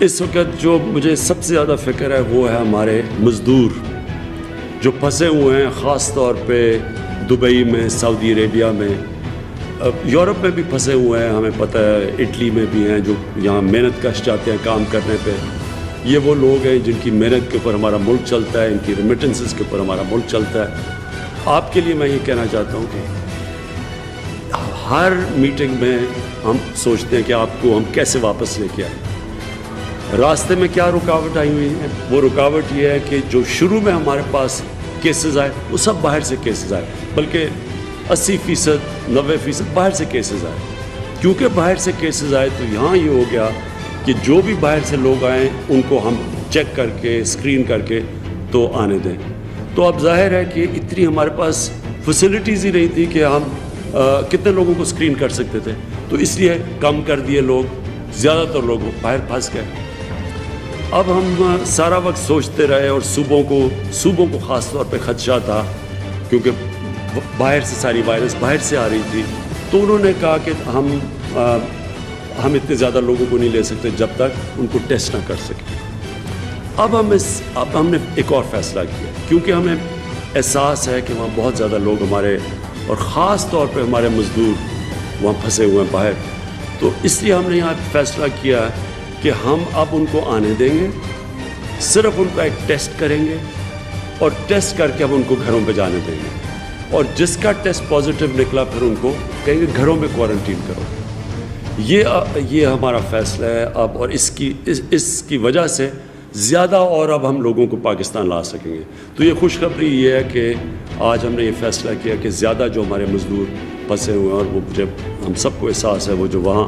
اس وقت جو مجھے سب سے زیادہ فکر ہے وہ ہے ہمارے مزدور جو پھنسے ہوئے ہیں، خاص طور پہ دبئی میں، سعودی عربیہ میں، یورپ میں بھی پھنسے ہوئے ہیں، ہمیں پتہ ہے اٹلی میں بھی ہیں جو یہاں محنت کش جاتے ہیں کام کرنے پہ. یہ وہ لوگ ہیں جن کی محنت کے اوپر ہمارا ملک چلتا ہے، ان کی ریمیٹنسز کے اوپر ہمارا ملک چلتا ہے. آپ کے لیے میں یہ کہنا چاہتا ہوں کہ ہر میٹنگ میں ہم سوچتے ہیں کہ آپ کو ہم کیسے واپس لے کے آئیں. راستے میں کیا رکاوٹ آئی ہوئی ہے؟ وہ رکاوٹ یہ ہے کہ جو شروع میں ہمارے پاس کیسز آئے وہ سب باہر سے کیسز آئے، بلکہ 80%، 90% باہر سے کیسز آئے. کیونکہ باہر سے کیسز آئے تو یہاں یہ ہو گیا کہ جو بھی باہر سے لوگ آئیں ان کو ہم چیک کر کے، اسکرین کر کے تو آنے دیں. تو اب ظاہر ہے کہ اتنی ہمارے پاس فیسلٹیز ہی نہیں تھی کہ ہم کتنے لوگوں کو اسکرین کر سکتے تھے. تو اس لیے کم کر دیے لوگ، زیادہ تر لوگ باہر پھنس گئے. اب ہم سارا وقت سوچتے رہے اور صوبوں کو خاص طور پہ خدشہ تھا کیونکہ باہر سے ساری وائرس باہر سے آ رہی تھی. تو انہوں نے کہا کہ ہم اتنے زیادہ لوگوں کو نہیں لے سکتے جب تک ان کو ٹیسٹ نہ کر سکیں. اب ہم نے ایک اور فیصلہ کیا کیونکہ ہمیں احساس ہے کہ وہاں بہت زیادہ لوگ ہمارے اور خاص طور پہ ہمارے مزدور وہاں پھنسے ہوئے ہیں باہر. تو اس لیے ہم نے یہاں فیصلہ کیا کہ ہم اب ان کو آنے دیں گے، صرف ان کا ایک ٹیسٹ کریں گے اور ٹیسٹ کر کے ہم ان کو گھروں پہ جانے دیں گے. اور جس کا ٹیسٹ پازیٹیو نکلا پھر ان کو کہیں گے گھروں میں کوارنٹین کرو. یہ ہمارا فیصلہ ہے اب، اور اس کی وجہ سے زیادہ اور اب ہم لوگوں کو پاکستان لا سکیں گے. تو یہ خوشخبری یہ ہے کہ آج ہم نے یہ فیصلہ کیا کہ زیادہ جو ہمارے مزدور پھنسے ہوئے ہیں، اور وہ جب ہم سب کو احساس ہے وہ جو وہاں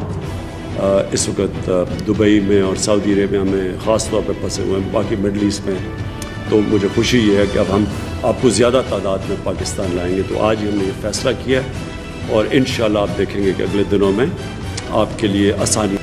اس وقت دبئی میں اور سعودی عربیہ میں خاص طور پہ پھنسے ہوئے ہیں، باقی مڈل ایسٹ میں، تو مجھے خوشی یہ ہے کہ اب ہم آپ کو زیادہ تعداد میں پاکستان لائیں گے. تو آج ہی ہم نے یہ فیصلہ کیا ہے اور انشاءاللہ آپ دیکھیں گے کہ اگلے دنوں میں آپ کے لیے آسانی